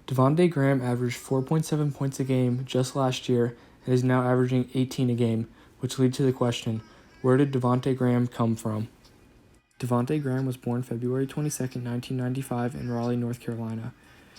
Devonte Graham averaged 4.7 points a game just last year and is now averaging 18 a game, which leads to the question, where did Devonte Graham come from? Devonte Graham was born February 22, 1995 in Raleigh, North Carolina.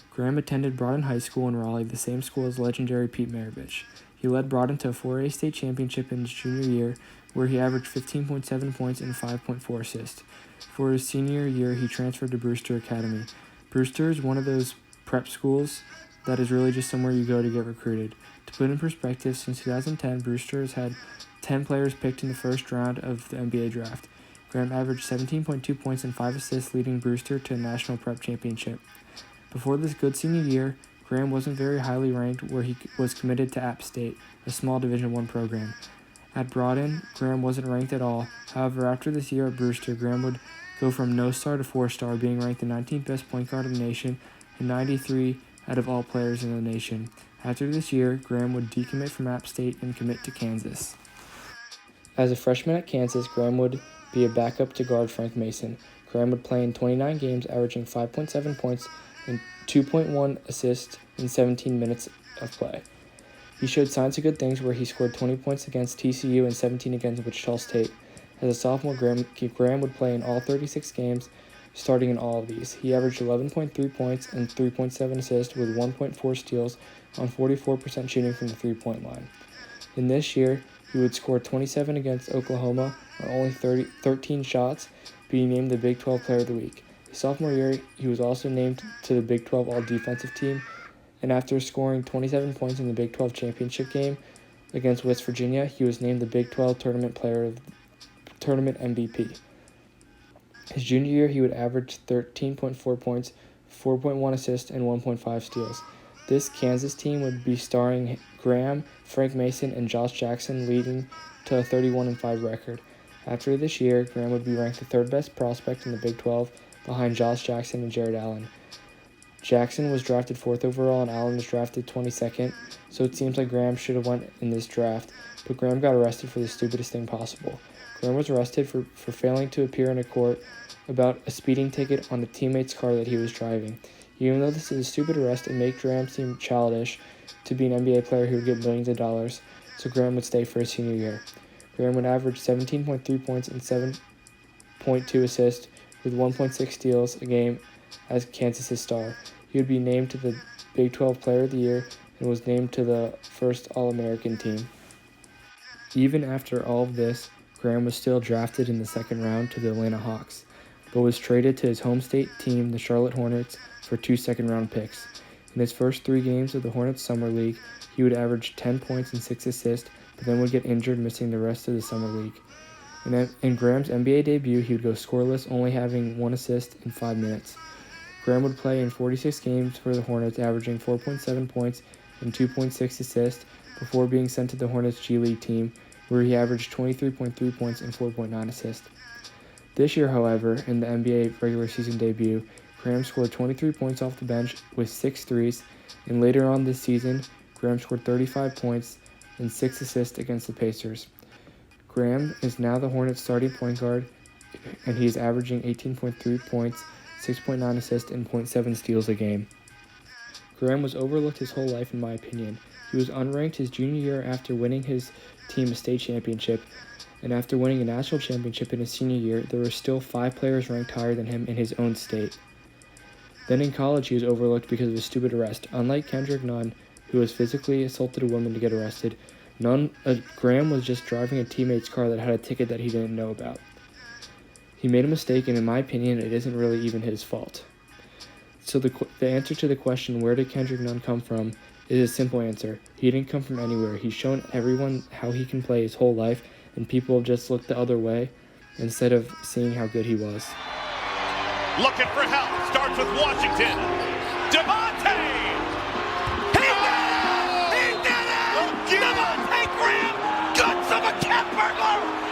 Graham attended Broughton High School in Raleigh, the same school as legendary Pete Maravich. He led Broughton to a 4A state championship in his junior year, where he averaged 15.7 points and 5.4 assists. For his senior year, he transferred to Brewster Academy. Brewster is one of those prep schools that is really just somewhere you go to get recruited. To put in perspective, since 2010, Brewster has had 10 players picked in the first round of the NBA draft. Graham averaged 17.2 points and 5 assists, leading Brewster to a national prep championship. Before this good senior year, Graham wasn't very highly ranked, where he was committed to App State, a small Division I program. At Broughton, Graham wasn't ranked at all. However, after this year at Brewster, Graham would go from no star to 4-star, being ranked the 19th best point guard in the nation and 93 out of all players in the nation. After this year, Graham would decommit from App State and commit to Kansas. As a freshman at Kansas, Graham would be a backup to guard Frank Mason. Graham would play in 29 games, averaging 5.7 points and 2.1 assists in 17 minutes of play. He showed signs of good things, where he scored 20 points against TCU and 17 against Wichita State. As a sophomore, Graham would play in all 36 games, starting in all of these. He averaged 11.3 points and 3.7 assists with 1.4 steals on 44% shooting from the three-point line. In this year, he would score 27 against Oklahoma on only 13 shots, being named the Big 12 Player of the Week. His sophomore year, he was also named to the Big 12 All-Defensive Team, and after scoring 27 points in the Big 12 championship game against West Virginia, he was named the Big 12 Tournament MVP. His junior year, he would average 13.4 points, 4.1 assists, and 1.5 steals. This Kansas team would be starring Graham, Frank Mason, and Josh Jackson, leading to a 31-5 record. After this year, Graham would be ranked the third best prospect in the Big 12, behind Josh Jackson and Jared Allen. Jackson was drafted 4th overall and Allen was drafted 22nd, so it seems like Graham should have went in this draft, but Graham got arrested for the stupidest thing possible. Graham was arrested for failing to appear in a court about a speeding ticket on a teammate's car that he was driving. Even though this is a stupid arrest, it made Graham seem childish to be an NBA player who would get millions of dollars, so Graham would stay for his senior year. Graham would average 17.3 points and 7.2 assists with 1.6 steals a game as Kansas' star. He would be named to the Big 12 Player of the Year and was named to the first All-American team. Even after all of this, Graham was still drafted in the second round to the Atlanta Hawks, but was traded to his home state team, the Charlotte Hornets, for 2 second-round picks. In his first 3 games of the Hornets Summer League, he would average 10 points and 6 assists, but then would get injured, missing the rest of the Summer League. In Graham's NBA debut, he would go scoreless, only having 1 assist in 5 minutes. Graham would play in 46 games for the Hornets, averaging 4.7 points and 2.6 assists before being sent to the Hornets G League team, where he averaged 23.3 points and 4.9 assists. This year, however, in the NBA regular season debut, Graham scored 23 points off the bench with 6 threes, and later on this season, Graham scored 35 points and 6 assists against the Pacers. Graham is now the Hornets starting point guard, and he is averaging 18.3 points, 6.9 assists, and 0.7 steals a game. Graham was overlooked his whole life, in my opinion. He was unranked his junior year after winning his team a state championship, and after winning a national championship in his senior year, there were still 5 players ranked higher than him in his own state. Then in college, he was overlooked because of his stupid arrest. Unlike Kendrick Nunn, who has physically assaulted a woman to get arrested, Graham was just driving a teammate's car that had a ticket that he didn't know about. He made a mistake, and in my opinion, it isn't really even his fault. So the answer to the question, where did Kendrick Nunn come from, is a simple answer. He didn't come from anywhere. He's shown everyone how he can play his whole life, and people have just looked the other way instead of seeing how good he was. Looking for help. Starts with Washington. Devonte! He did it! He did it! Devonte Graham! Guts of a cat burglar!